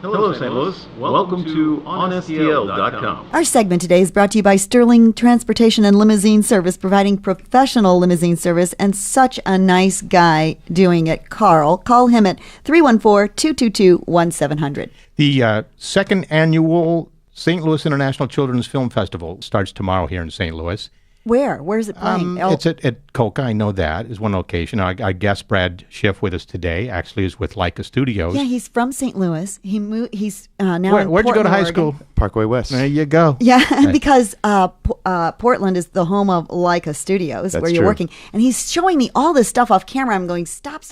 Hello, St. Louis. Welcome to OnSTL.com. Our segment today is brought to you by Sterling Transportation and Limousine Service, providing professional limousine service, and such a nice guy doing it, Carl. Call him at 314-222-1700. The second annual St. Louis International Children's Film Festival starts tomorrow here in St. Louis. Where? Where's it playing? It's at Coca. I know that is one location. I guess Brad Schiff with us today actually is with Leica Studios. Yeah, he's from St. Louis. He's now in Portland, Where'd you go to high Oregon. school? Parkway West. There you go. Yeah, because Portland is the home of Leica Studios, That's where you're true. working. And he's showing me all this stuff off camera. I'm going, stop.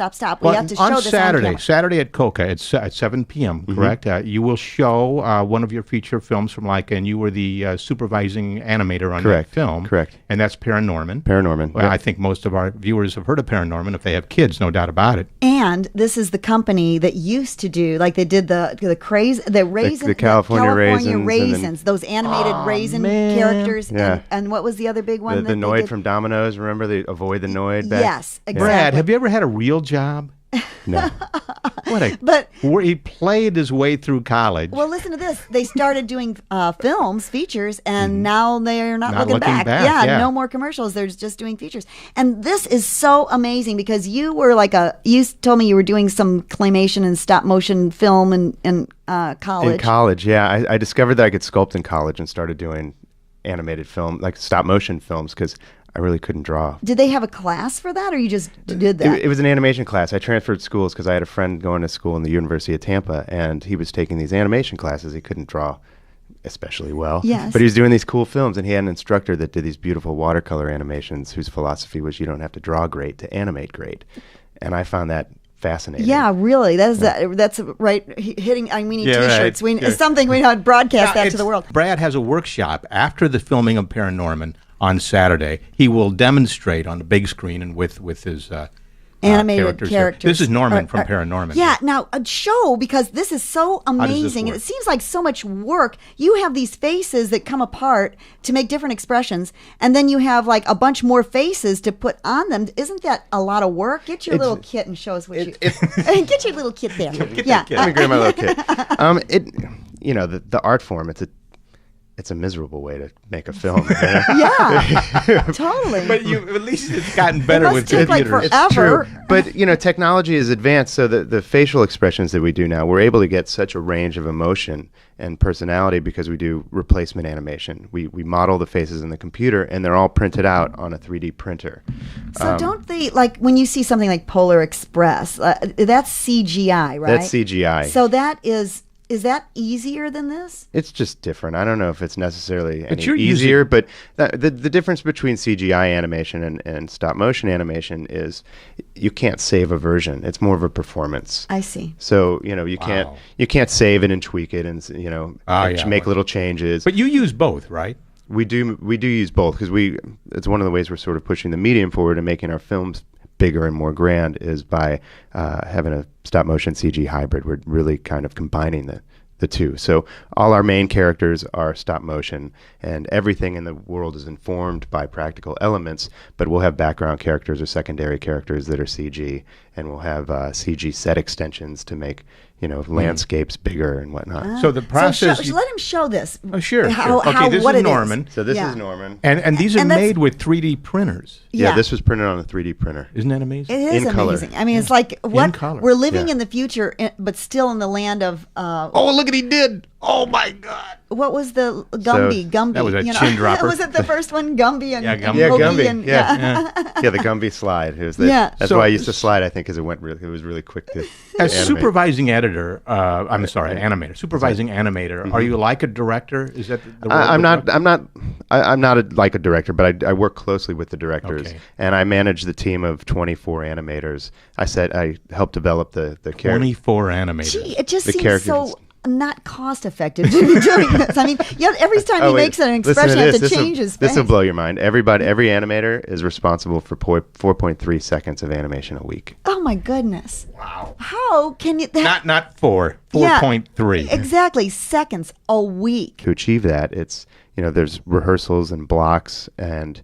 We have to show on this Saturday, on camera. Saturday at Coca at 7 p.m., correct? You will show one of your feature films from Leica, and you were the supervising animator on that film. Correct. And that's ParaNorman. ParaNorman. Well, Yep. I think most of our viewers have heard of ParaNorman if they have kids, no doubt about it. And this is the company that used to do, like they did the raisin, the California raisins, raisins, those animated raisin characters. Yeah. And what was the other big one? The that they Noid did? from Domino's. Remember the Avoid the Noid? Yes, exactly. Brad, have you ever had a real job? No. Where he played his way through college. Well, listen to this. They started doing films, features, and now they're not looking back. Yeah. No more commercials. They're just doing features. And this is so amazing because you were you told me you were doing some claymation and stop motion film in college. In college, yeah. I discovered that I could sculpt in college and started doing animated film, like stop motion films, because I really couldn't draw. Did they have a class for that, or you just did that? It was an animation class. I transferred schools because I had a friend going to school in the University of Tampa, and he was taking these animation classes. He couldn't draw especially well. Yes. But he was doing these cool films, and he had an instructor that did these beautiful watercolor animations whose philosophy was you don't have to draw great to animate great. And I found that fascinating. Yeah, really. That's right. Hitting. I mean, T-shirts. Right. It's something we ought to broadcast that to the world. Brad has a workshop after the filming of ParaNorman on Saturday. He will demonstrate on the big screen and with his animated characters. This is Norman from ParaNorman. Yeah, now show, because this is so amazing. And it seems like so much work. You have these faces that come apart to make different expressions, and then you have like a bunch more faces to put on them. Isn't that a lot of work? Get your little kit and show us what you... Get your little kit there. Let me grab my little kit. The art form, it's a miserable way to make a film. Yeah, totally. But at least it's gotten better with take computers. like forever. It's true. But, technology is advanced, so the facial expressions that we do now, we're able to get such a range of emotion and personality because we do replacement animation. We model the faces in the computer, and they're all printed out on a 3D printer. So don't they, like when you see something like Polar Express, that's CGI, right? That's CGI. So that is that easier than this? It's just different. I don't know if it's necessarily any you're easier, but the difference between CGI animation and stop motion animation is you can't save a version. It's more of a performance. I see. So, you can't save it and tweak it and, make little changes. But you use both, right? We do use both because it's one of the ways we're sort of pushing the medium forward and making our films bigger and more grand is by having a stop motion CG hybrid. We're really kind of combining the two. So all our main characters are stop motion, and everything in the world is informed by practical elements, but we'll have background characters or secondary characters that are CG, and we'll have CG set extensions to make landscapes bigger and whatnot. So the process... So let him show this. Oh, sure. Okay, this is Norman. So this is Norman. And these are And that's- made with 3D printers. Yeah, this was printed on a 3D printer. Isn't that amazing? It is In color. amazing. I mean, it's like what color. we're living Yeah. in the future, but still in the land of. Oh, look what he did! Oh my God! What was the Gumby? Gumby. That was a chin dropper. Was it the first one? Gumby and Gumby. Yeah, Hoagie Gumby. and- Yeah, the Gumby slide. That's So- why I used to slide. I think because it was really quick to. As animate. supervising editor, animator. Supervising animator. Are you like a director? Is that the role? I'm not like a director, but I work closely with the directors, Okay. and I manage the team of 24 animators. I helped develop the character. 24 animators. Gee, it just The seems characters- so not cost effective to be doing this. I mean, every time he makes an expression, you have to change his face. This will blow your mind. Every animator is responsible for 4.3 seconds of animation a week. Oh my goodness! Wow. How can you? Not 4. Yeah, 4.3. Exactly, seconds a week. To achieve that, it's there's rehearsals and blocks, and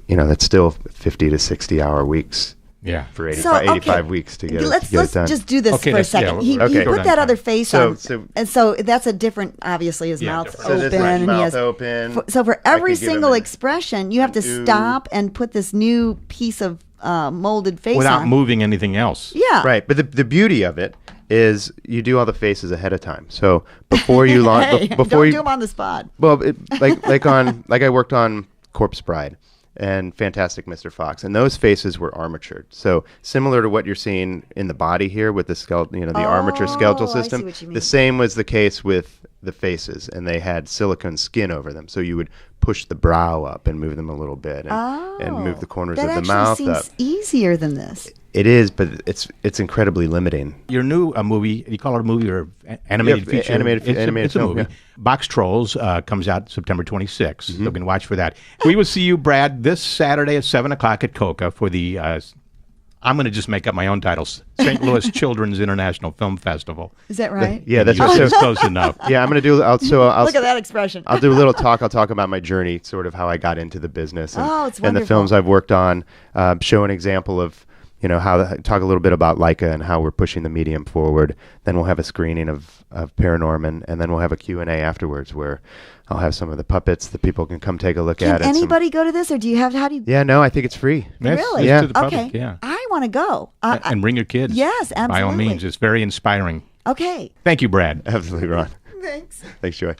that's still 50 to 60 hour weeks Yeah. for 85 weeks to get let's it done. just do this Okay, for a let's- yeah, second. He okay. put that other face So- on, so- and so that's a different. Obviously, his Yeah, mouth's different. So open, this and he mouth has. open. So for I every could give him single an- expression, you have to ooh. stop and put this new piece of molded face Without on. moving anything else. Yeah. Right, but the beauty of it is you do all the faces ahead of time. So before you launch, Hey, before don't you do them on the spot. Well, like I worked on Corpse Bride and Fantastic Mr. Fox, and those faces were armatured. So similar to what you're seeing in the body here with the skeleton, the armature skeletal I see system. what you mean. The same was the case with the faces, and they had silicone skin over them. So you would push the brow up and move them a little bit, and move the corners of the mouth That actually up. seems easier than this. It is, but it's incredibly limiting. Your new movie, you call it a movie or animated Yeah, feature? animated it's film, a movie. yeah. Box Trolls comes out September 26th. So you can watch for that. We will see you, Brad, this Saturday at 7 o'clock at Coca for the, I'm going to just make up my own titles, St. Louis Children's International Film Festival. Is that right? Yeah, that's You right. said So, it's close enough. yeah, I'm gonna do. I'll Look at that expression. I'll do a little talk. I'll talk about my journey, sort of how I got into the business, and, Oh, it's and the wonderful. films I've worked on. Show an example of talk a little bit about Leica and how we're pushing the medium forward. Then we'll have a screening of ParaNorman, and then we'll have a Q&A afterwards where I'll have some of the puppets that people can come take a look Can at. and some- anybody go to this, or do you have? How do you? Yeah, no, I think it's free. Yes, Really? it's to the Okay. public, yeah. I want to go. And bring your kids. Yes, By all absolutely. means. It's very inspiring. Okay. Thank you, Brad. Absolutely, Ron. Thanks. Thanks, Joy.